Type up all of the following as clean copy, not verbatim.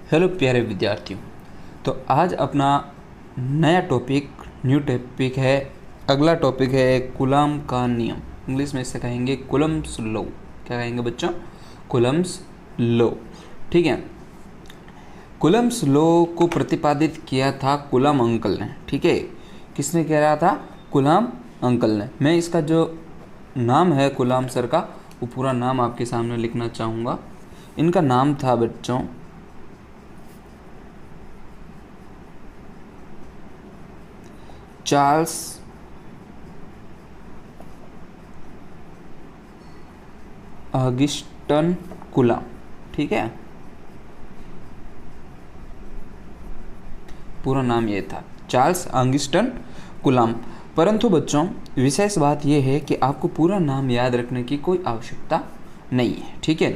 Hello प्यारे विद्यार्थियों। तो आज अपना नया टॉपिक है। अगला टॉपिक है कूलम्ब का नियम। इंग्लिश में इसे कहेंगे कूलम्ब्स लॉ। क्या कहेंगे बच्चों? Coulomb's law. ठीक है। कूलम्ब्स लॉ को प्रतिपादित किया था कूलम्ब अंकल ने। ठीक है। किसने कह रहा था? कूलम्ब अंकल ने। मैं इसका जो नाम है कूलम्ब सर का, वो पूरा नाम आपके सामने लिखना चाहूँगा। इनका नाम था बच्चों चार्ल्स ऑगस्टिन कूलम्ब। ठीक है। पूरा नाम ये था, चार्ल्स ऑगस्टिन कूलम्ब। परंतु बच्चों विशेष बात यह है कि आपको पूरा नाम याद रखने की कोई आवश्यकता नहीं है। ठीक है।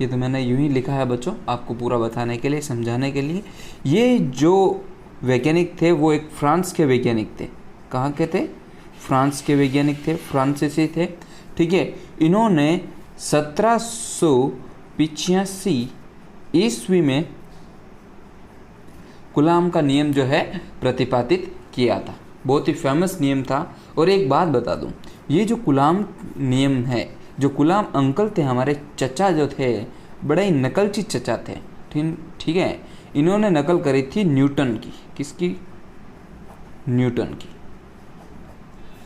ये तो मैंने यूं ही लिखा है बच्चों, आपको पूरा बताने के लिए, समझाने के लिए। ये जो वैज्ञानिक थे वो एक फ्रांस के वैज्ञानिक थे। कहाँ के थे? फ्रांस के वैज्ञानिक थे, फ्रांसीसी थे। ठीक है। इन्होंने 1785 ईस्वी में कूलम्ब का नियम जो है प्रतिपादित किया था। बहुत ही फेमस नियम था। और एक बात बता दूं, ये जो कूलम्ब नियम है, जो कूलम्ब अंकल थे, हमारे चचा जो थे, बड़े ही नकलची चचा थे। ठीक है। इन्होंने नकल करी थी न्यूटन की। किसकी? न्यूटन की।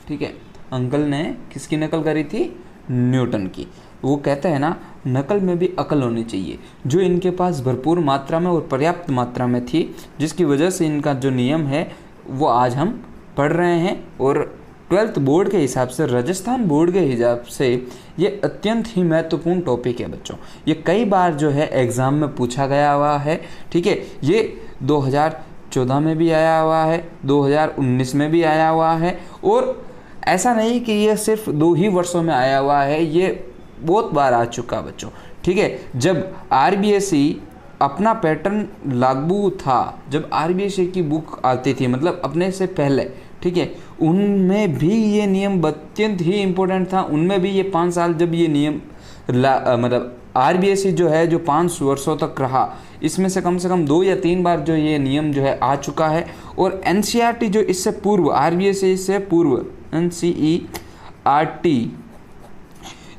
ठीक है। अंकल ने किसकी नकल करी थी? न्यूटन की। वो कहते हैं ना, नकल में भी अकल होनी चाहिए, जो इनके पास भरपूर मात्रा में और पर्याप्त मात्रा में थी, जिसकी वजह से इनका जो नियम है वो आज हम पढ़ रहे हैं। और 12th बोर्ड के हिसाब से, राजस्थान बोर्ड के हिसाब से ये अत्यंत ही महत्वपूर्ण टॉपिक है बच्चों। ये कई बार जो है एग्ज़ाम में पूछा गया हुआ है। ठीक है। ये 2014 में भी आया हुआ है, 2019 में भी आया हुआ है। और ऐसा नहीं कि ये सिर्फ 2 ही वर्षों में आया हुआ है, ये बहुत बार आ चुका बच्चों। ठीक है। जब आरबीएसई अपना पैटर्न लागू था, जब आरबीएसई की बुक आती थी, मतलब अपने से पहले, ठीक है, उनमें भी ये नियम अत्यंत ही इम्पोर्टेंट था। उनमें भी ये 5 साल जब ये नियम मतलब आरबीएसई जो है, जो 5 वर्षों तक रहा, इसमें से कम 2 या 3 बार जो ये नियम जो है आ चुका है। और एनसीईआरटी जो इससे पूर्व, आरबीएसई से पूर्व एनसीईआरटी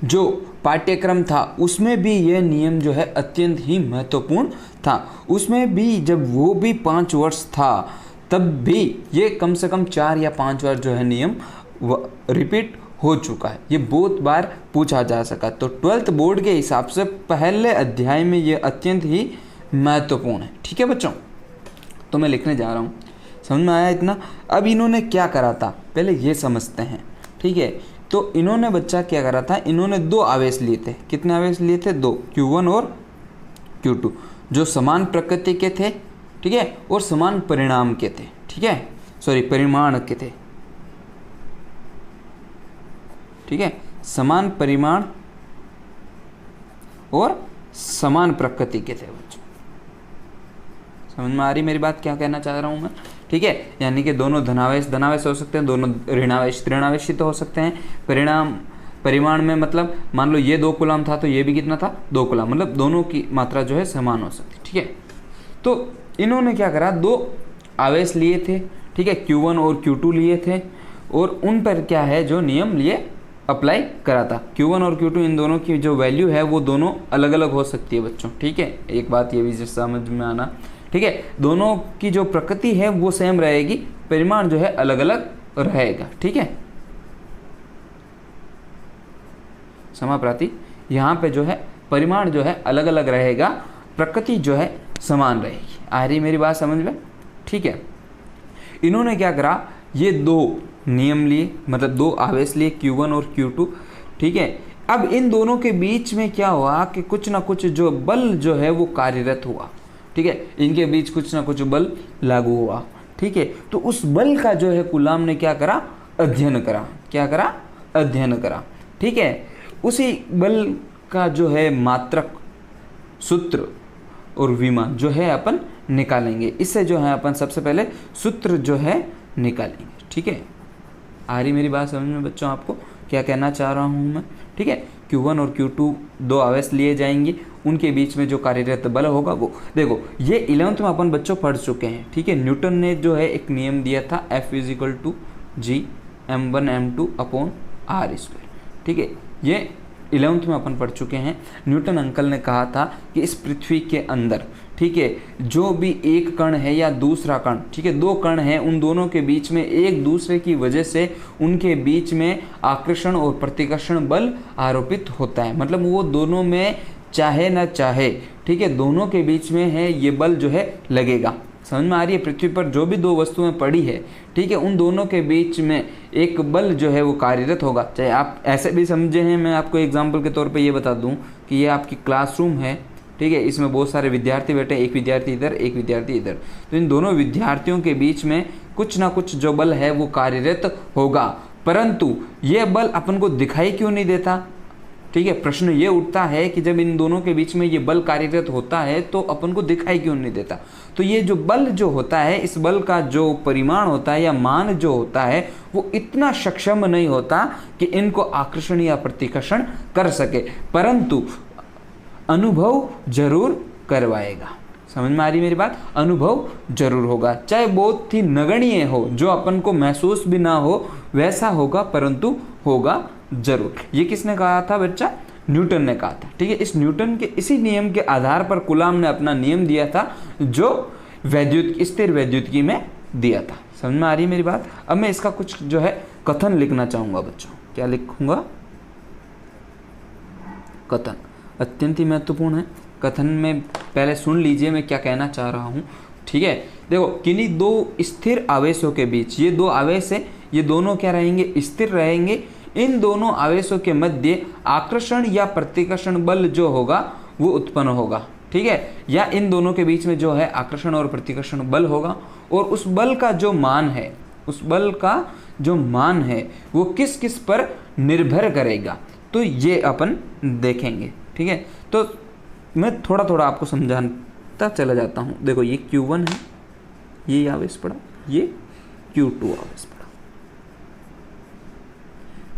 जो पाठ्यक्रम था, उसमें भी ये नियम जो है अत्यंत ही महत्वपूर्ण था। उसमें भी जब वो भी 5 वर्ष था, तब भी ये कम से कम 4 या 5 बार जो है नियम रिपीट हो चुका है। ये बहुत बार पूछा जा सका। तो 12th बोर्ड के हिसाब से पहले अध्याय में ये अत्यंत ही महत्वपूर्ण है। ठीक है बच्चों। तो मैं लिखने जा रहा हूँ। समझ में आया इतना? अब इन्होंने क्या करा था पहले ये समझते हैं। ठीक है। तो इन्होंने बच्चा क्या करा था, इन्होंने 2 आवेश लिए थे। कितने आवेश लिए थे? 2, Q1 और Q2, जो समान प्रकृति के थे। ठीक है। और समान परिणाम के थे। ठीक है। परिमाण के थे। ठीक है। समान परिमाण और समान प्रकृति के थे बच्चों। समझ में आ रही मेरी बात, क्या कहना चाह रहा हूं मैं? ठीक है। यानी कि दोनों धनावेश हो सकते हैं, दोनों ऋणावेश तो हो सकते हैं। परिमाण में मतलब मान लो ये 2 कूलम्ब था, तो ये भी कितना था? 2 कूलम्ब। मतलब दोनों की मात्रा जो है समान हो सकती है। ठीक है। तो इन्होंने क्या करा, 2 आवेश लिए थे। ठीक है। Q1 और Q2 लिए थे। और उन पर क्या है, जो नियम लिए अप्लाई करा था। Q1 और Q2, इन दोनों की जो वैल्यू है वो दोनों अलग अलग हो सकती है बच्चों। ठीक है। एक बात ये भी समझ में आना। ठीक है। दोनों की जो प्रकृति है वो सेम रहेगी, परिमाण जो है अलग अलग रहेगा। ठीक है। समाप्राति यहाँ पे जो है परिमाण जो है अलग अलग रहेगा, प्रकृति जो है समान रहेगी। आ रही मेरी बात समझ में? ठीक है। इन्होंने क्या करा, ये 2 नियम लिए, मतलब 2 आवेश लिए, Q1 और Q2। ठीक है। अब इन दोनों के बीच में क्या हुआ कि कुछ ना कुछ जो बल जो है वो कार्यरत हुआ। ठीक है। इनके बीच कुछ ना कुछ बल लागू हुआ। ठीक है। तो उस बल का जो है कूलम्ब ने क्या करा, अध्ययन करा। क्या करा? अध्ययन करा। ठीक है। उसी बल का जो है मात्रक, सूत्र और विमान जो है अपन निकालेंगे। इससे जो है अपन सबसे पहले सूत्र जो है निकालेंगे। ठीक है। आ रही मेरी बात समझ में बच्चों? आपको क्या कहना चाह रहा हूँ मैं? ठीक है। Q1 और Q2 दो आवेश लिए जाएंगे, उनके बीच में जो कार्यरत बल होगा वो, देखो ये 11th में अपन बच्चों पढ़ चुके हैं, ठीक है। न्यूटन ने जो है एक नियम दिया था F=G m1m2/r², ठीक है। ये 11th में अपन पढ़ चुके हैं। न्यूटन अंकल ने कहा था कि इस पृथ्वी के अंदर, ठीक है, जो भी एक कण है या दूसरा कण, ठीक है, दो कण हैं, उन दोनों के बीच में एक दूसरे की वजह से उनके बीच में आकर्षण और प्रतिकर्षण बल आरोपित होता है। मतलब वो दोनों में चाहे ना चाहे, ठीक है, दोनों के बीच में है ये बल जो है लगेगा। समझ में आ रही है? पृथ्वी पर जो भी दो वस्तुएं पड़ी है, ठीक है, उन दोनों के बीच में एक बल जो है वो कार्यरत होगा। चाहे आप ऐसे भी समझे हैं, मैं आपको एग्जांपल के तौर पे ये बता दूं कि ये आपकी क्लासरूम है, ठीक है, इसमें बहुत सारे विद्यार्थी बैठे, एक विद्यार्थी इधर, एक विद्यार्थी इधर, तो इन दोनों विद्यार्थियों के बीच में कुछ ना कुछ जो बल है वो कार्यरत होगा, परंतु ये बल अपन को दिखाई क्यों नहीं देता? ठीक है, प्रश्न ये उठता है कि जब इन दोनों के बीच में ये बल कार्यरत होता है तो अपन को दिखाई क्यों नहीं देता? तो ये जो बल जो होता है, इस बल का जो परिमाण होता है या मान जो होता है वो इतना सक्षम नहीं होता कि इनको आकर्षण या प्रतिकर्षण कर सके, परंतु अनुभव जरूर करवाएगा। समझ में आ रही मेरी बात? अनुभव जरूर होगा, चाहे बहुत ही नगण्य हो, जो अपन को महसूस भी ना हो वैसा होगा, परंतु होगा जरूर। ये किसने कहा था बच्चा? न्यूटन ने कहा था, ठीक है। इस न्यूटन के इसी नियम के आधार पर कूलाम ने अपना नियम दिया था, जो स्थिर वैद्युतिकी में दिया था। समझ में आ रही है मेरी बात? अब मैं इसका कुछ जो है कथन लिखना चाहूंगा बच्चों। क्या लिखूंगा? कथन अत्यंत ही महत्वपूर्ण है। कथन में पहले सुन लीजिए मैं क्या कहना चाह रहा हूँ, ठीक है। देखो, किन्हीं दो स्थिर आवेशों के बीच, ये दो आवेश है, ये दोनों क्या रहेंगे? स्थिर रहेंगे। इन दोनों आवेशों के मध्य आकर्षण या प्रतिकर्षण बल जो होगा वो उत्पन्न होगा, ठीक है, या इन दोनों के बीच में जो है आकर्षण और प्रतिकर्षण बल होगा, और उस बल का जो मान है, उस बल का जो मान है वो किस किस पर निर्भर करेगा, तो ये अपन देखेंगे, ठीक है। तो मैं थोड़ा थोड़ा आपको समझाता चला जाता हूँ। देखो, ये Q1 है, ये आवेश पड़ा, ये Q2 आवेश पड़ा,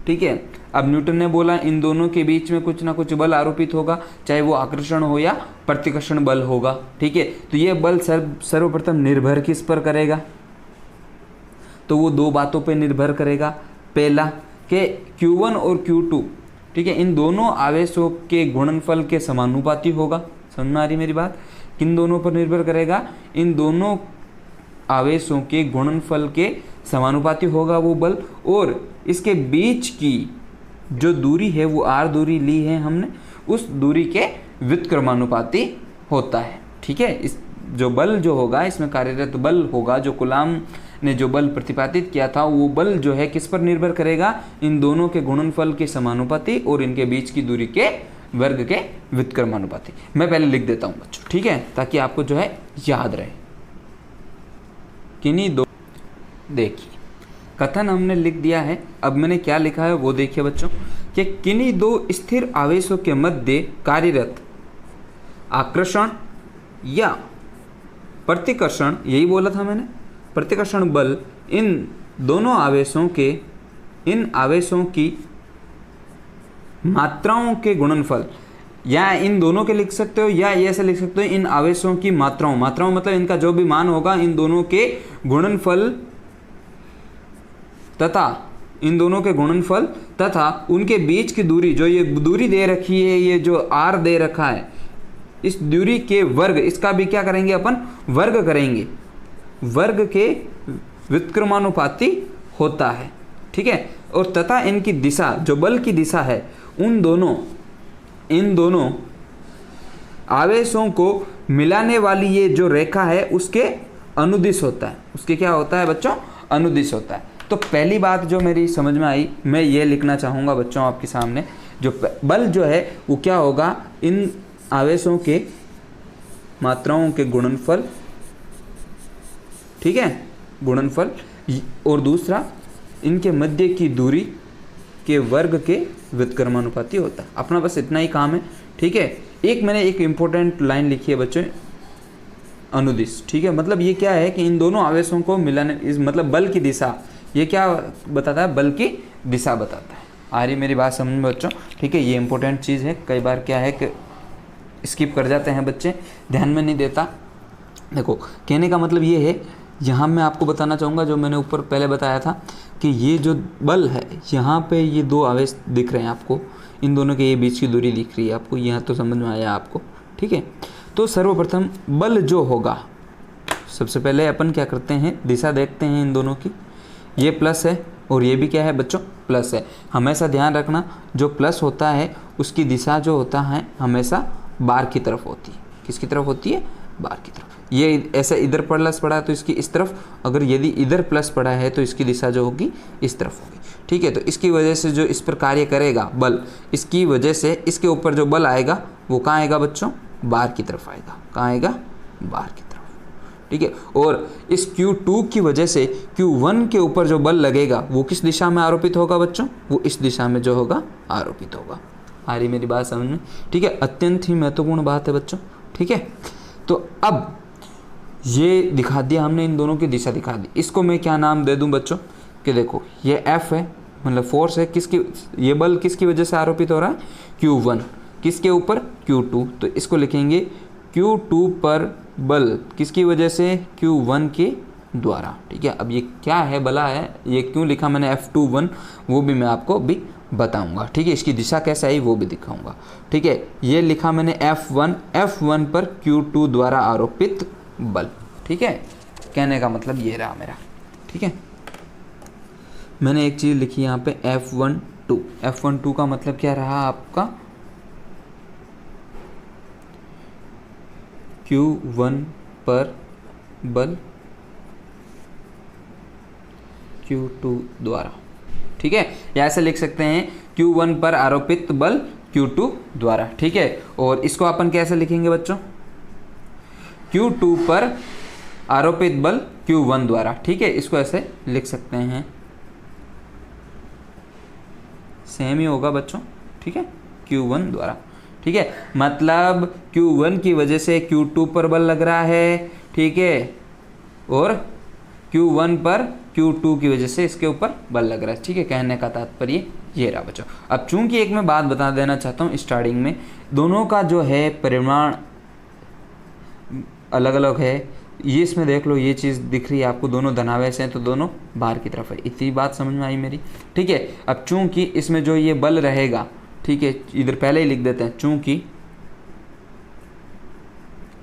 ठीक है। अब न्यूटन ने बोला इन दोनों के बीच में कुछ ना कुछ बल आरोपित होगा, चाहे वो आकर्षण हो या प्रतिकर्षण बल होगा, ठीक है। तो ये बल सर्वप्रथम निर्भर किस पर करेगा? तो वो दो बातों पर निर्भर करेगा। पहला कि Q1 और Q2, ठीक है, इन दोनों आवेशों के गुणनफल के समानुपाती होगा। समझ में आ रही मेरी बात? किन दोनों पर निर्भर करेगा? इन दोनों आवेशों के गुणनफल के समानुपाती होगा वो बल, और इसके बीच की जो दूरी है वो r दूरी ली है हमने, उस दूरी के व्युत्क्रमानुपाती होता है, ठीक है। इस जो बल जो होगा, इसमें कार्यरत बल होगा, जो कूलाम ने जो बल प्रतिपादित किया था, वो बल जो है किस पर निर्भर करेगा? इन दोनों के गुणनफल के समानुपाती और इनके बीच की दूरी के वर्ग के व्युत्क्रमानुपाती। मैं पहले लिख देता हूँ बच्चों, ठीक है, ताकि आपको जो है याद रहे। किन्हीं दो, देखिए कथन हमने लिख दिया है। अब मैंने क्या लिखा है वो देखिए बच्चों, कि किन्हीं दो स्थिर आवेशों के मध्य कार्यरत आकर्षण या प्रतिकर्षण, यही बोला था मैंने, प्रतिकर्षण बल इन दोनों आवेशों के, इन आवेशों की मात्राओं के गुणनफल, या इन दोनों के लिख सकते हो या ऐसे लिख सकते हो, इन आवेशों की मात्राओं, मात्राओं मतलब इनका जो भी मान होगा, इन दोनों के गुणनफल तथा इन दोनों के गुणनफल तथा उनके बीच की दूरी, जो ये दूरी दे रखी है, ये जो r दे रखा है, इस दूरी के वर्ग, इसका भी क्या करेंगे अपन? वर्ग करेंगे, वर्ग के व्युत्क्रमानुपाती होता है, ठीक है। और तथा इनकी दिशा, जो बल की दिशा है, इन दोनों आवेशों को मिलाने वाली ये जो रेखा है उसके अनुदिश होता है। उसके क्या होता है बच्चों? अनुदिश होता है। तो पहली बात जो मेरी समझ में आई, मैं ये लिखना चाहूँगा बच्चों आपके सामने, जो बल जो है वो क्या होगा? इन आवेशों के मात्राओं के गुणनफल, ठीक है, गुणनफल, और दूसरा इनके मध्य की दूरी के वर्ग के व्युत्क्रमानुपाती होता है। अपना बस इतना ही काम है, ठीक है। मैंने एक इंपॉर्टेंट लाइन लिखी है बच्चों, अनुदिश, ठीक है। मतलब ये क्या है कि इन दोनों आवेशों को मिलाने, इस मतलब बल की दिशा, ये क्या बताता है? बल की दिशा बताता है। आ रही मेरी बात समझ में बच्चों? ठीक है, ये इंपॉर्टेंट चीज़ है, कई बार क्या है कि स्किप कर जाते हैं बच्चे, ध्यान में नहीं देता। देखो कहने का मतलब ये है, यहाँ मैं आपको बताना चाहूँगा जो मैंने ऊपर पहले बताया था कि ये जो बल है, यहाँ पे ये दो आवेश दिख रहे हैं आपको, इन दोनों के ये बीच की दूरी दिख रही है आपको, यहाँ तो समझ में आया आपको। ठीक है, तो सर्वप्रथम बल जो होगा, सबसे पहले अपन क्या करते हैं, दिशा देखते हैं इन दोनों की। ये प्लस है और ये भी क्या है बच्चों, प्लस है। हमेशा ध्यान रखना, जो प्लस होता है उसकी दिशा जो होता है हमेशा बार की तरफ होती है। किसकी तरफ होती है? बार की तरफ। ये ऐसा इधर प्लस पड़ा है तो इसकी इस तरफ, अगर यदि इधर प्लस पड़ा है तो इसकी दिशा जो होगी इस तरफ होगी। ठीक है, तो इसकी वजह से जो इस पर कार्य करेगा बल, इसकी वजह से इसके ऊपर जो बल आएगा वो कहाँ आएगा बच्चों? बार की तरफ आएगा। कहाँ आएगा? बार की तरफ। ठीक है, और इस Q2 की वजह से Q1 के ऊपर जो बल लगेगा वो किस दिशा में आरोपित होगा बच्चों? वो इस दिशा में जो होगा आरोपित होगा। आ रही मेरी बात समझ में? ठीक है, अत्यंत ही महत्वपूर्ण बात है बच्चों। ठीक है, तो अब ये दिखा दिया हमने, इन दोनों की दिशा दिखा दी। इसको मैं क्या नाम दे दूं बच्चों? कि देखो ये F है, मतलब फोर्स है, किसकी, ये बल किसकी वजह से आरोपित हो रहा है? Q1। किसके ऊपर? Q2। तो इसको लिखेंगे Q2 पर बल किसकी वजह से? Q1 के द्वारा। ठीक है, अब ये क्या है, बला है, ये क्यों लिखा मैंने F21 वो भी मैं आपको अभी बताऊंगा। ठीक है, इसकी दिशा कैसे आई वो भी दिखाऊंगा। ठीक है, ये लिखा मैंने F1 पर Q2 द्वारा आरोपित बल। ठीक है, कहने का मतलब ये रहा मेरा। ठीक है, मैंने एक चीज़ लिखी यहाँ पे F12 का मतलब क्या रहा आपका? Q1 पर बल Q2 द्वारा। ठीक है, या ऐसे लिख सकते हैं Q1 पर आरोपित बल Q2 द्वारा। ठीक है, और इसको अपन कैसे लिखेंगे बच्चों? Q2 पर आरोपित बल Q1 द्वारा। ठीक है, इसको ऐसे लिख सकते हैं, सेम ही होगा बच्चों। ठीक है, Q1 द्वारा। ठीक है, मतलब Q1 की वजह से Q2 पर बल लग रहा है। ठीक है, और Q1 पर Q2 की वजह से इसके ऊपर बल लग रहा है। ठीक है, कहने का तात्पर्य ये रहा बच्चों। अब चूंकि एक मैं बात बता देना चाहता हूँ स्टार्टिंग में, दोनों का जो है परिमाण अलग अलग है। ये इसमें देख लो, ये चीज़ दिख रही है आपको, दोनों धनावेश हैं तो दोनों बाहर की तरफ है। इतनी बात समझ में आई मेरी? ठीक है, अब चूंकि इसमें जो ये बल रहेगा, ठीक है, इधर पहले ही लिख देते हैं, चूंकि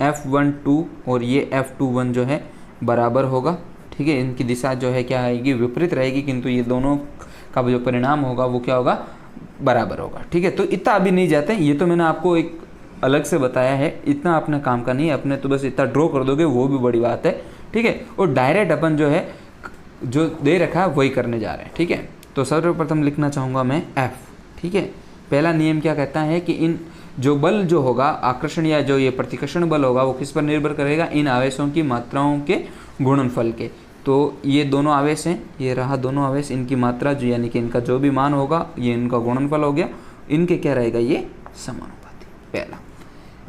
F12 और ये F21 जो है बराबर होगा। ठीक है, इनकी दिशा जो है क्या आएगी? विपरीत रहेगी, किंतु ये दोनों का जो परिणाम होगा वो क्या होगा? बराबर होगा। ठीक है, तो इतना अभी नहीं जाते, ये तो मैंने आपको एक अलग से बताया है, इतना अपने काम का नहीं है, अपने तो बस इतना ड्रॉ कर दोगे वो भी बड़ी बात है। ठीक है, और डायरेक्ट अपन जो है जो दे रखा है वही करने जा रहे हैं। ठीक है, तो सर्वप्रथम लिखना चाहूँगा मैं F। ठीक है, पहला नियम क्या कहता है कि इन जो बल जो होगा, आकर्षण या जो ये प्रतिकर्षण बल होगा, वो किस पर निर्भर करेगा? इन आवेशों की मात्राओं के गुणनफल के। तो ये दोनों आवेश हैं, ये रहा दोनों आवेश, इनकी मात्रा जो यानी कि इनका जो भी मान होगा ये इनका गुणनफल हो गया, इनके क्या रहेगा? ये समानुपाती। पहला,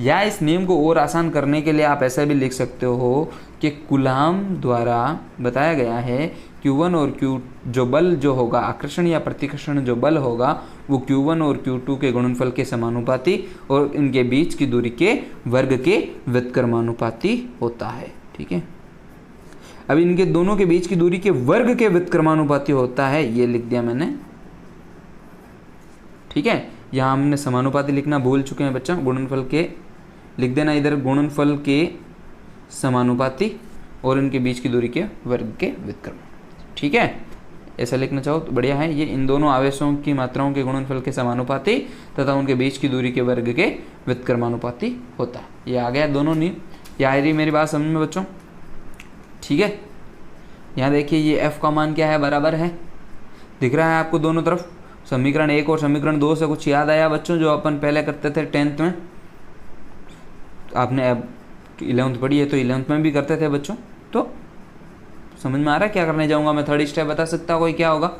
या इस नियम को और आसान करने के लिए आप ऐसा भी लिख सकते हो कि कूलाम द्वारा बताया गया है Q1 और Q जो बल जो होगा, आकर्षण या प्रतिकर्षण जो बल होगा, वो Q1 और Q2 के गुणनफल के समानुपाती और इनके बीच की दूरी के वर्ग के व्युत्क्रमानुपाती होता है। ठीक है, अब इनके दोनों के बीच की दूरी के वर्ग के व्युत्क्रमानुपाती होता है, ये लिख दिया मैंने। ठीक है, यहाँ हमने समानुपाती लिखना भूल चुके हैं बच्चा, गुणनफल के लिख देना इधर, गुणनफल के समानुपाती और इनके बीच की दूरी के वर्ग के व्युत्क्रम। ठीक है, ऐसा लिखना चाहो तो बढ़िया है। ये इन दोनों आवेशों की मात्राओं के गुणनफल के समानुपाती तथा उनके बीच की दूरी के वर्ग के व्युत्क्रमानुपाती होता है। ये आ गया दोनों नियम। ये आ रही मेरी बात समझ में बच्चों? ठीक है, यहाँ देखिए ये F का मान क्या है? बराबर है, दिख रहा है आपको दोनों तरफ। समीकरण 1 और समीकरण 2 से कुछ याद आया बच्चों जो अपन पहले करते थे 10th में? आपने अब 11th पढ़ी है तो 11th में भी करते थे बच्चों, तो समझ में आ रहा है क्या करने जाऊंगा मैं? थर्ड स्टेप बता सकता कोई क्या होगा?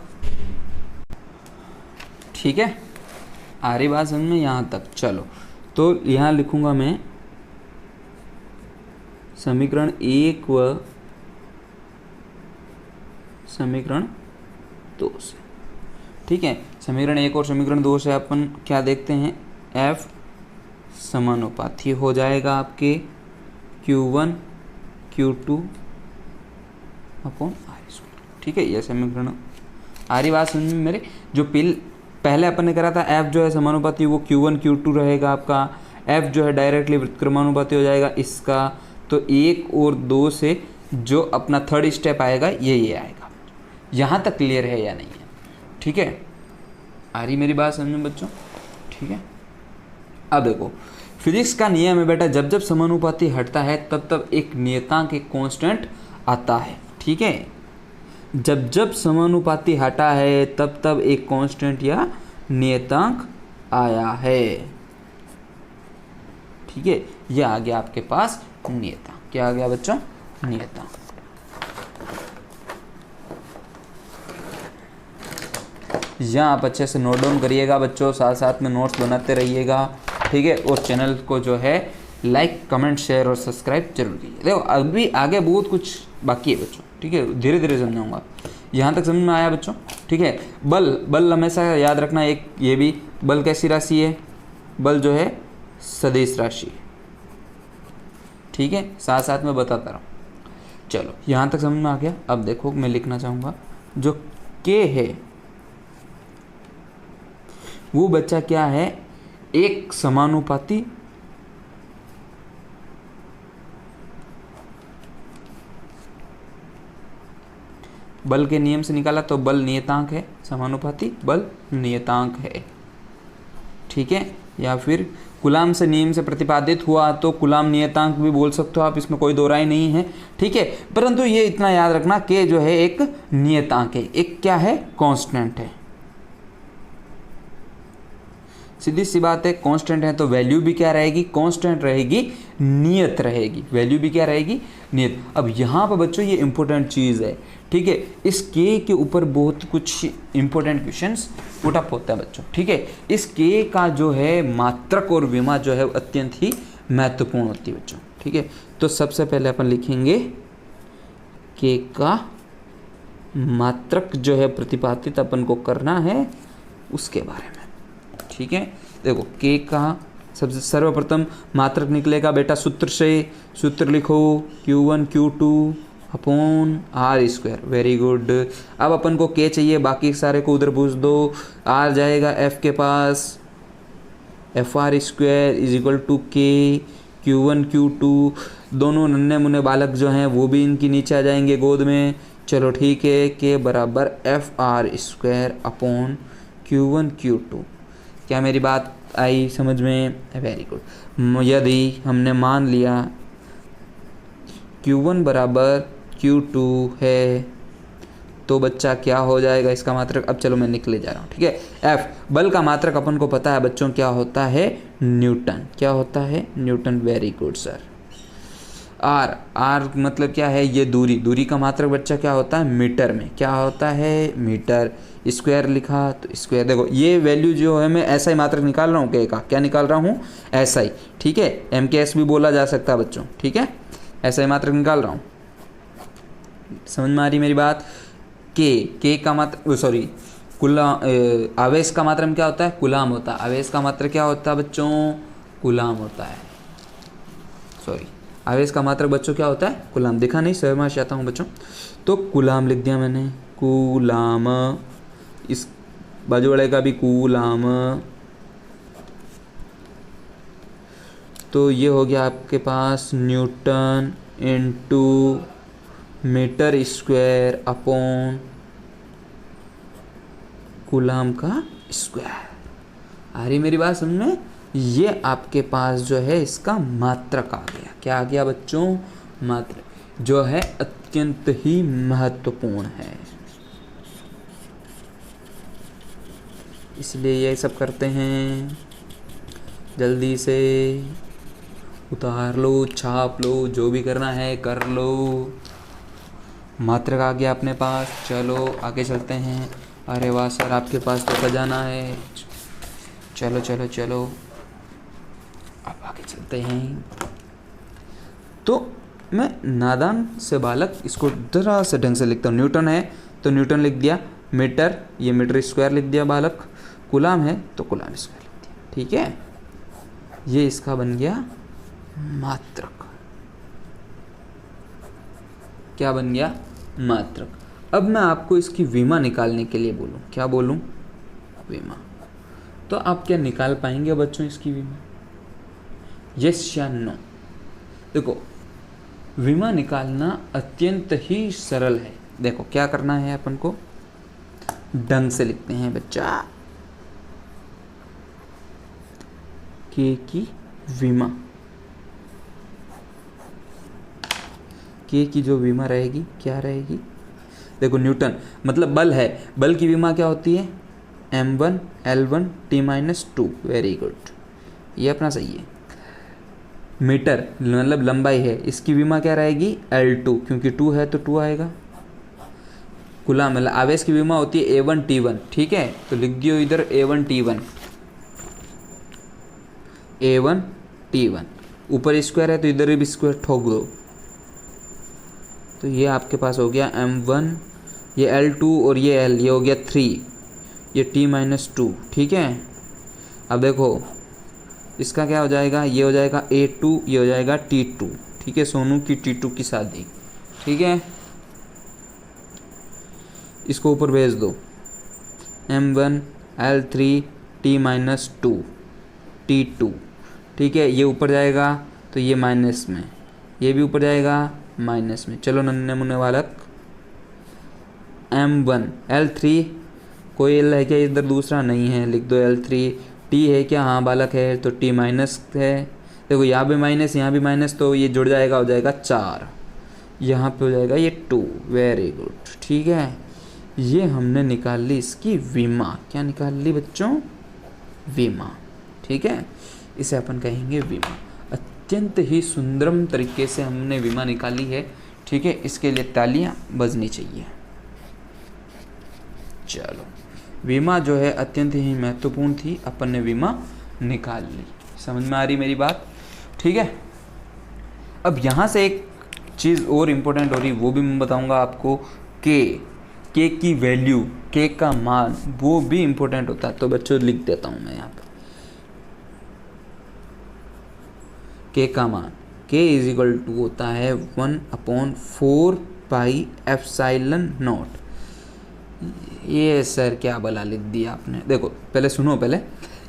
ठीक है, आ रही बात समझ में यहाँ तक? चलो, तो यहाँ लिखूंगा मैं समीकरण 1 व समीकरण 2 से। ठीक है। समीकरण 1 और समीकरण 2 से अपन क्या देखते हैं, F समानुपाती हो जाएगा आपके Q1 Q2 अपॉन R²। ठीक है, ये समीकरण आ रही बात समझ में मेरे। जो पहले अपन ने करा था F जो है समानुपाती वो Q1 Q2 रहेगा आपका, F जो है डायरेक्टली व्युत्क्रमानुपाती हो जाएगा इसका। तो 1 और 2 से जो अपना थर्ड स्टेप आएगा ये आएगा। यहाँ तक क्लियर है या नहीं है? ठीक है, आ रही मेरी बात समझ में बच्चों? ठीक है, अब देखो फिजिक्स का नियम है बेटा, जब जब समानुपाती हटता है तब तब एक नियतांक, एक कांस्टेंट आता है। ठीक है, जब जब समानुपाती हटा है तब तब एक कांस्टेंट या नियतांक आया है। ठीक है, यह आ गया आपके पास नियतांक। क्या आ गया बच्चों? नियतांक। यहाँ आप अच्छे से नोट डाउन करिएगा बच्चों, साथ साथ में नोट्स बनाते रहिएगा। ठीक है, और चैनल को जो है लाइक कमेंट शेयर और सब्सक्राइब जरूर कीजिए। देखो अभी आगे बहुत कुछ बाकी है बच्चों। ठीक है, धीरे धीरे समझाऊंगा। यहाँ तक समझ में आया बच्चों? ठीक है, बल हमेशा याद रखना, एक ये भी बल कैसी राशि है? बल जो है सदिश राशि। ठीक है, साथ साथ में बताता रहूँ। चलो यहाँ तक समझ में आ गया। अब देखो मैं लिखना चाहूँगा जो के है वो बच्चा क्या है, एक समानुपाती बल के नियम से निकाला तो बल नियतांक है, समानुपाती बल नियतांक है। ठीक है, या फिर कूलाम से नियम से प्रतिपादित हुआ तो कूलाम नियतांक भी बोल सकते हो आप, इसमें कोई दो राय नहीं है। ठीक है, परंतु ये इतना याद रखना कि जो है एक नियतांक है, एक क्या है, कांस्टेंट है। सीधी सी बात है, कांस्टेंट है तो वैल्यू भी क्या रहेगी, कांस्टेंट रहेगी, नियत रहेगी। वैल्यू भी क्या रहेगी, नियत। अब यहाँ पर बच्चों ये इंपॉर्टेंट चीज़ है। ठीक है, इस के ऊपर बहुत कुछ इंपॉर्टेंट क्वेश्चंस पुट अप होता है बच्चों। ठीक है, इस के का जो है मात्रक और विमा जो है अत्यंत ही महत्वपूर्ण होती है बच्चों। ठीक है, तो सबसे पहले अपन लिखेंगे के का मात्रक जो है प्रतिपादित अपन को करना है उसके बारे में। ठीक है, देखो के का सबसे सर्वप्रथम मात्रक निकलेगा बेटा सूत्र से। सूत्र लिखो Q1 Q2 upon R²। Very good. अब अपन को के चाहिए, बाकी सारे को उधर पूछ दो। R जाएगा F के पास, FR² इज इक्वल टू के। Q1 Q2 दोनों नन्हे मुन्ने बालक जो हैं वो भी इनकी नीचे आ जाएंगे गोद में। चलो ठीक है, के बराबर FR² अपॉन Q1 Q2। क्या मेरी बात आई समझ में? Very good. यदि हमने मान लिया Q1 बराबर Q2 है तो बच्चा क्या हो जाएगा इसका मात्रक? अब चलो मैं निकले जा रहा हूँ। ठीक है, F बल का मात्रक अपन को पता है बच्चों, क्या होता है, न्यूटन। क्या होता है, Newton. Very good sir. R मतलब क्या है, ये दूरी। दूरी का मात्रक बच्चा क्या होता है, मीटर में। क्या होता है, मीटर। स्क्वायर लिखा तो स्क्वायर। देखो ये वैल्यू जो है मैं ऐसा ही मात्रक निकाल रहा हूँ के का। क्या निकाल रहा हूँ, ऐसा ही। ठीक है, MKS भी बोला जा सकता है बच्चों। ठीक है, ऐसा ही मात्रक निकाल रहा हूँ। समझ में आ रही मेरी बात? के का मात्रक, सॉरी आवेश का मात्रक क्या होता है, कूलाम होता है। आवेश का मात्रक क्या होता है बच्चों, कूलाम होता है। सॉरी, आवेश का मात्रक बच्चों क्या होता है, कूलाम। दिखा नहीं, समझ चाहता हूँ बच्चों। तो कूलाम लिख दिया मैंने, कूलाम। इस बाजू वाले का भी कूलाम। तो ये हो गया आपके पास newton into metre square upon coulomb का स्क्वायर। आ रही मेरी बात समझ में? ये आपके पास जो है इसका मात्रक आ गया। क्या आ गया बच्चों, मात्रक, जो है अत्यंत ही महत्वपूर्ण है। इसलिए ये सब करते हैं, जल्दी से उतार लो, छाप लो, जो भी करना है कर लो। मात्रक आ गया अपने पास। चलो आगे चलते हैं। अरे वाह सर, आपके पास तो खजाना है। चलो चलो चलो, अब आगे चलते हैं। तो मैं नादान से बालक इसको जरा से ढंग से लिखता हूँ। न्यूटन है तो न्यूटन लिख दिया, मीटर, ये मीटर स्क्वायर लिख दिया बालक, कूलाम है तो कूलाम स्क्वायर लिख दिया, ठीक है। ये इसका बन गया मात्रक। क्या बन गया? मात्रक। अब मैं आपको इसकी विमा निकालने के लिए बोलूं, क्या बोलूं? विमा। तो आप क्या निकाल पाएंगे बच्चों इसकी विमा? यस या नो? देखो, विमा निकालना अत्यंत ही सरल है। देखो क्या करना है अपन को, ढंग से लिखते हैं बच्चा। के की विमा, के की जो विमा रहेगी क्या रहेगी? देखो न्यूटन मतलब बल है, बल की विमा क्या होती है? m1 l1 t-2। Very good, ये अपना सही है। मीटर मतलब लंबाई है, इसकी विमा क्या रहेगी? l2, क्योंकि 2 है तो 2 आएगा। कूलाम मतलब आवेश की विमा होती है a1 t1, ठीक है, तो लिख दियो इधर a1 t1, a1 t1। ऊपर स्क्वायर है तो इधर भी स्क्वायर ठोक दो, तो ये आपके पास हो गया m1, ये l2 और ये l, ये हो गया 3, ये t-2, ठीक है। अब देखो इसका क्या हो जाएगा? ये हो जाएगा a2, ये हो जाएगा t2, ठीक है। सोनू की t2 की शादी, ठीक है। इसको ऊपर भेज दो, m1 l3 t-2 t2, ठीक है। ये ऊपर जाएगा तो ये माइनस में, ये भी ऊपर जाएगा माइनस में। चलो नन्हे मुन्ने बालक, m1 l3, कोई l है क्या इधर? दूसरा नहीं है, लिख दो l3। t है क्या? हाँ बालक है, तो t माइनस है। देखो यहाँ भी माइनस, यहाँ भी माइनस, तो ये जुड़ जाएगा, हो जाएगा 4, यहाँ पे हो जाएगा ये 2। वेरी गुड, ठीक है। ये हमने निकाल ली इसकी विमा। क्या निकाल ली बच्चों? विमा, ठीक है। इसे अपन कहेंगे विमा। अत्यंत ही सुंदरम तरीके से हमने विमा निकाली है, ठीक है। इसके लिए तालियां बजनी चाहिए। चलो, विमा जो है अत्यंत ही महत्वपूर्ण थी, अपन ने विमा निकाल ली। समझ में आ रही मेरी बात? ठीक है। अब यहाँ से एक चीज़ और इम्पोर्टेंट हो रही, वो भी मैं बताऊँगा आपको। के की वैल्यू, के का मान, वो भी इम्पोर्टेंट होता है। तो बच्चों लिख देता हूँ मैं यहाँ पर, के का मान, के इज इक्वल टू होता है 1/4 पाई एप्सिलॉन नॉट। ये सर क्या भला लिख दिया आपने? देखो पहले सुनो, पहले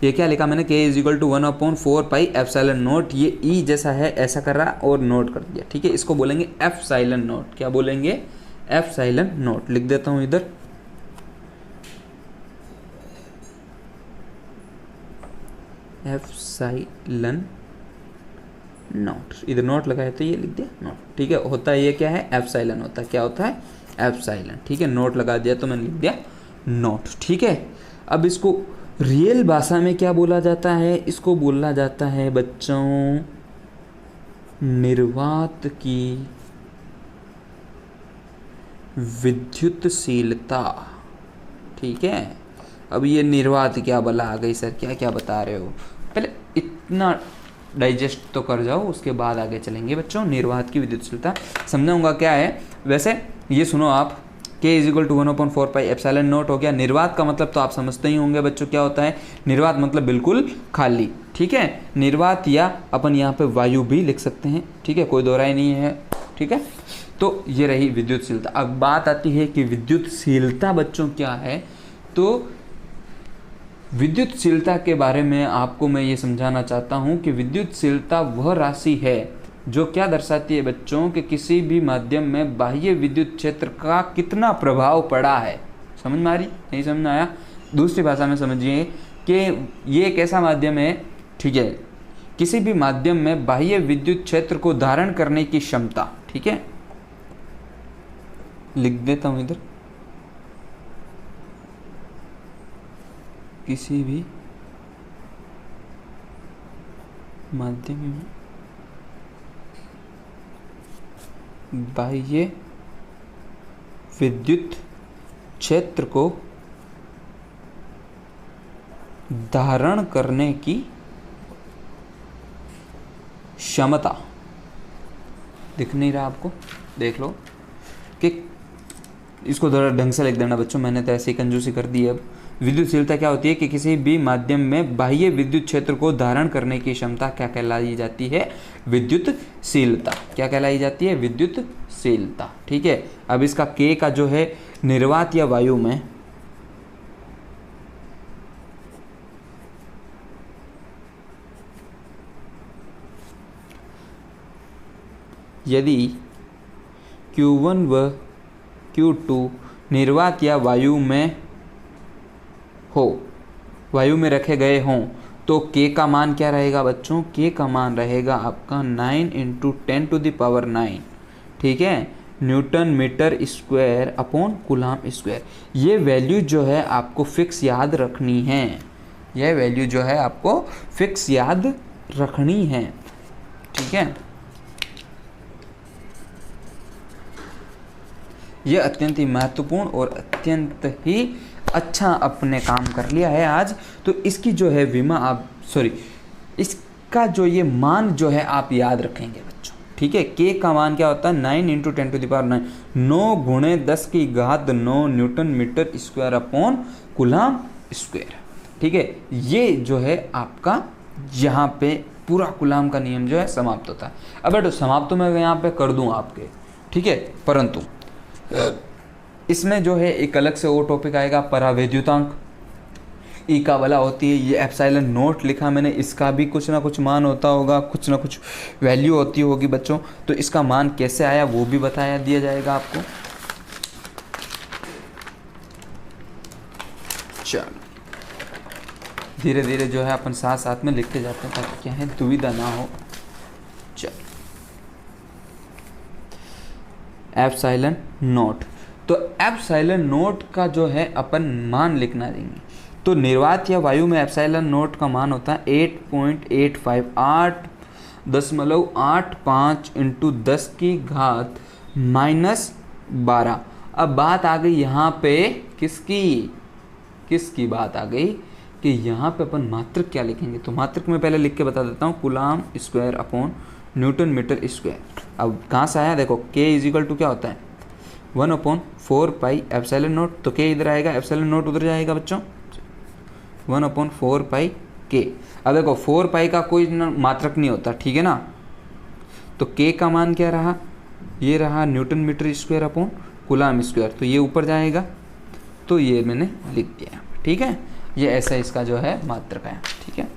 ये क्या लिखा मैंने? K is equal to 1/4 pi epsilon naught. ये ई जैसा है ऐसा कर रहा और नोट कर दिया, ठीक है। इसको बोलेंगे एप्सिलॉन नॉट। क्या बोलेंगे? Epsilon not. लिख देता हूँ इधर, एप्सिलॉन नॉट। इधर नोट लगाया तो ये लिख दिया नोट, ठीक है। होता है ये क्या है? एप्सिलॉन होता है। क्या होता है? एप्सिलॉन, ठीक है। नोट लगा दिया तो मैंने लिख दिया नोट, ठीक है। अब इसको रियल भाषा में क्या बोला जाता है? इसको बोला जाता है बच्चों निर्वात की विद्युतशीलता, ठीक है। अब ये निर्वात क्या भला आ गई सर? क्या क्या बता रहे हो? पहले इतना डाइजेस्ट तो कर जाओ, उसके बाद आगे चलेंगे बच्चों। निर्वात की विद्युतशीलता समझाऊंगा क्या है। वैसे ये सुनो आप, K is equal to 1/4 pi epsilon naught हो गया। निर्वात का मतलब तो आप समझते ही होंगे बच्चों क्या होता है। निर्वात मतलब बिल्कुल खाली, ठीक है। निर्वात, या अपन यहाँ पे वायु भी लिख सकते हैं, ठीक है, कोई दोहराई नहीं है, ठीक है। तो ये रही विद्युतशीलता। अब बात आती है कि विद्युतशीलता बच्चों क्या है। तो विद्युतशीलता के बारे में आपको मैं ये समझाना चाहता हूँ कि विद्युतशीलता वह राशि है जो क्या दर्शाती है बच्चों, कि किसी भी माध्यम में बाह्य विद्युत क्षेत्र का कितना प्रभाव पड़ा है। समझ में आ रही? नहीं समझ में आया? दूसरी भाषा में समझिए कि ये एक ऐसा माध्यम है, ठीक है, किसी भी माध्यम में बाह्य विद्युत क्षेत्र को धारण करने की क्षमता, ठीक है। लिख देता हूं इधर, किसी भी माध्यम में बाह्य विद्युत क्षेत्र को धारण करने की क्षमता। दिख नहीं रहा आपको? देख लो कि इसको थोड़ा ढंग से लिख देना बच्चों, मैंने तो ऐसे ही कंजूसी कर दी है। अब विद्युतशीलता क्या होती है कि किसी भी माध्यम में बाह्य विद्युत क्षेत्र को धारण करने की क्षमता क्या कहलाई जाती है? विद्युतशीलता। क्या कहलाई जाती है? विद्युतशीलता। ठीक है। अब इसका के का जो है निर्वात या वायु में यदि Q1 व Q2 निर्वात या वायु में हो, वायु में रखे गए हों, तो K का मान क्या रहेगा बच्चों? K का मान रहेगा आपका 9 × 10⁹ ठीक है, newton metre square upon coulomb square. ये वैल्यू जो है आपको फिक्स याद रखनी है, यह वैल्यू जो है आपको फिक्स याद रखनी है। ठीक है, ये अत्यंत ही महत्वपूर्ण और अत्यंत ही अच्छा अपने काम कर लिया है आज। तो इसकी जो है विमा आप इसका जो ये मान जो है आप याद रखेंगे बच्चों। ठीक है, के का मान क्या होता है? 9 × 10⁹ 9 × 10⁹ newton metre square upon coulomb square. ठीक है, ये जो है आपका यहाँ पे पूरा कूलाम का नियम जो है समाप्त होता है। अब बेटो समाप्त तो मैं यहाँ पे कर दूँ आपके, ठीक है, परंतु इसमें जो है एक अलग से वो टॉपिक आएगा परावैद्युतांक, ई का वाला होती है। ये एप्सिलॉन नोट लिखा मैंने, इसका भी कुछ ना कुछ मान होता होगा, कुछ ना कुछ वैल्यू होती होगी बच्चों। तो इसका मान कैसे आया वो भी बताया दिया जाएगा आपको। चलो धीरे धीरे जो है अपन साथ साथ में लिखते जाते हैं ताकि क्या है दुविधा ना हो। चलो एप्सिलॉन नोट, तो एप्सिलॉन नोट का जो है अपन मान लिखना देंगे। तो निर्वात या वायु में एप्सिलॉन नोट का मान होता है 8.85 8.85 × 10⁻⁻12। अब बात आ गई यहाँ पे किसकी बात आ गई कि यहाँ पे अपन मात्रक क्या लिखेंगे। तो मात्रक में पहले लिख के बता देता हूँ, coulomb square upon newton metre square. अब कहाँ से आया देखो, K = क्या होता है? 1/4π एप्सिलॉन नोट। तो K इधर आएगा, एप्सिलॉन नोट उधर जाएगा बच्चों, 1/4π K। अब देखो 4π का कोई मात्रक नहीं होता, ठीक है ना। तो K का मान क्या रहा? ये रहा newton metre square upon coulomb square. तो ये ऊपर जाएगा, तो ये मैंने लिख दिया। ठीक है, ये ऐसा इसका जो है मात्रक है। ठीक है,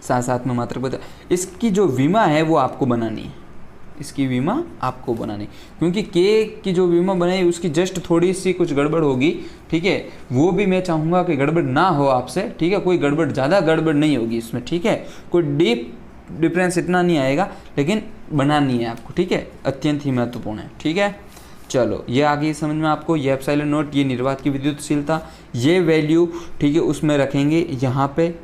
साथ साथ में मात्रक बता। इसकी जो विमा है वो आपको बनानी है, इसकी विमा आपको बनानी, क्योंकि के की जो विमा बनाई उसकी जस्ट थोड़ी सी कुछ गड़बड़ होगी। ठीक है, वो भी मैं चाहूँगा कि गड़बड़ ना हो आपसे। ठीक है, कोई गड़बड़ ज़्यादा गड़बड़ नहीं होगी इसमें। ठीक है, कोई डीप डिफरेंस इतना नहीं आएगा, लेकिन बनानी है आपको। ठीक है, अत्यंत ही महत्वपूर्ण है। ठीक है, चलो ये आ गई समझ में आपको। ये एप्सिलॉन नोट, ये निर्वात की विद्युतशीलता, ये वैल्यू ठीक है उसमें रखेंगे यहाँ पे।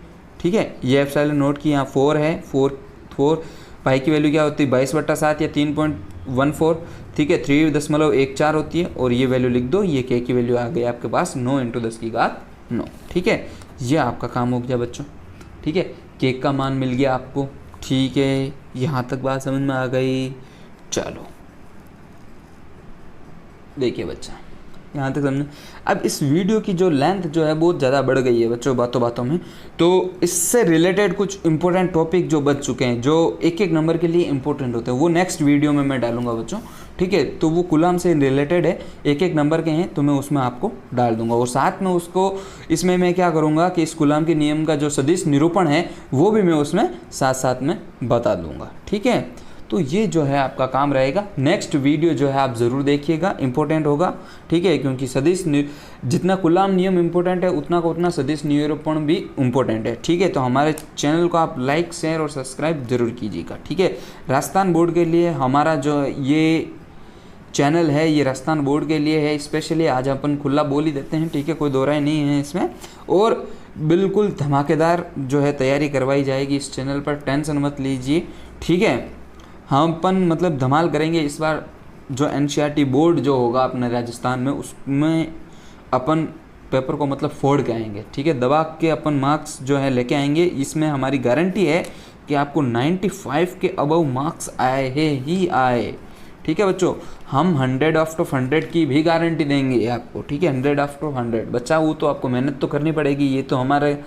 ठीक है, ये एप्सिलॉन नोट की यहाँ 4 है, 4 पाई की वैल्यू क्या होती है? 22/7 या 3.14। ठीक है, 3.14 होती है। और ये वैल्यू लिख दो, ये के की वैल्यू आ गई आपके पास 9 × 10⁹9। ठीक है, ये आपका काम हो गया बच्चों। ठीक है, के का मान मिल गया आपको। ठीक है, यहाँ तक बात समझ में आ गई। चलो देखिए बच्चा, यहाँ तक समझ। अब इस वीडियो की जो लेंथ जो है बहुत ज़्यादा बढ़ गई है बच्चों बातों में। तो इससे रिलेटेड कुछ इंपॉर्टेंट टॉपिक जो बच चुके हैं, जो एक एक नंबर के लिए इंपॉर्टेंट होते हैं, वो नेक्स्ट वीडियो में मैं डालूंगा बच्चों। ठीक है, तो वो कूलाम से रिलेटेड है, एक एक नंबर के हैं, तो मैं उसमें आपको डाल दूंगा। और साथ में उसको इसमें मैं क्या करूँगा कि इस कूलाम के नियम का जो सदिश निरूपण है वो भी मैं उसमें साथ साथ में बता दूँगा। ठीक है, तो ये जो है आपका काम रहेगा। नेक्स्ट वीडियो जो है आप ज़रूर देखिएगा, इंपॉर्टेंट होगा। ठीक है, क्योंकि सदिश जितना कूलाम नियम इंपॉर्टेंट है उतना सदिश निरूपण भी इंपॉर्टेंट है। ठीक है, तो हमारे चैनल को आप लाइक शेयर और सब्सक्राइब जरूर कीजिएगा। ठीक है, राजस्थान बोर्ड के लिए हमारा जो ये चैनल है, ये राजस्थान बोर्ड के लिए है स्पेशली। आज अपन खुला बोल ही देते हैं। ठीक है, कोई दो राय नहीं है इसमें। और बिल्कुल धमाकेदार जो है तैयारी करवाई जाएगी इस चैनल पर, टेंशन मत लीजिए। ठीक है, हम अपन मतलब धमाल करेंगे इस बार। जो NCERT बोर्ड जो होगा अपने राजस्थान में, उसमें अपन पेपर को मतलब फोड़ के आएंगे। ठीक है, दबा के अपन मार्क्स जो है लेके आएंगे। इसमें हमारी गारंटी है कि आपको 95 के अबव मार्क्स आए हैं ही आए। ठीक है बच्चों, हम 100/100 की भी गारंटी देंगे आपको, ठीक है, 100/100 बच्चा, वो तो आपको मेहनत तो करनी पड़ेगी, ये तो हमारे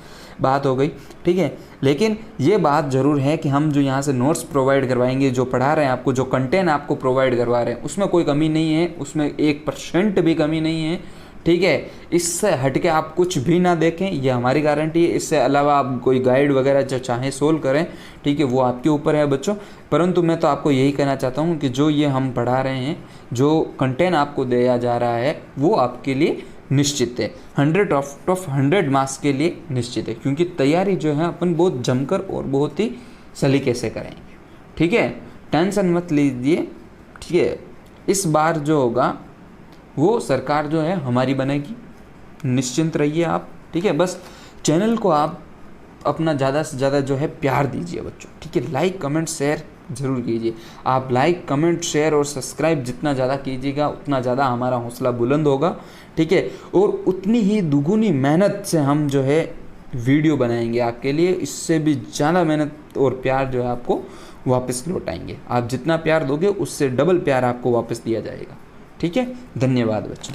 बात हो गई, ठीक है। लेकिन ये बात ज़रूर है कि हम जो यहाँ से नोट्स प्रोवाइड करवाएंगे, जो पढ़ा रहे हैं आपको, जो कंटेंट आपको प्रोवाइड करवा रहे हैं, उसमें कोई कमी नहीं है, उसमें 1% भी कमी नहीं है, ठीक है। इससे हटके आप कुछ भी ना देखें, ये हमारी गारंटी है। इससे अलावा आप कोई गाइड वगैरह जो चाहें सोल्व करें, ठीक है, वो आपके ऊपर है बच्चों। परंतु मैं तो आपको यही कहना चाहता हूँ कि जो ये हम पढ़ा रहे हैं, जो कंटेंट आपको दिया जा रहा है, वो आपके लिए निश्चित है, 100/100 मार्क्स के लिए निश्चित है, क्योंकि तैयारी जो है अपन बहुत जमकर और बहुत ही सलीके से करेंगे, ठीक है। टेंशन मत लीजिए, ठीक है। इस बार जो होगा वो सरकार जो है हमारी बनेगी, निश्चिंत रहिए आप, ठीक है। बस चैनल को आप अपना ज़्यादा से ज़्यादा जो है प्यार दीजिए बच्चों, ठीक है। लाइक कमेंट शेयर ज़रूर कीजिए। आप लाइक कमेंट शेयर और सब्सक्राइब जितना ज़्यादा कीजिएगा, उतना ज़्यादा हमारा हौसला बुलंद होगा, ठीक है। और उतनी ही दुगुनी मेहनत से हम जो है वीडियो बनाएंगे आपके लिए, इससे भी ज़्यादा मेहनत और प्यार जो है आपको वापस लौटाएंगे। आप जितना प्यार दोगे उससे डबल प्यार आपको वापस दिया जाएगा, ठीक है। धन्यवाद बच्चों।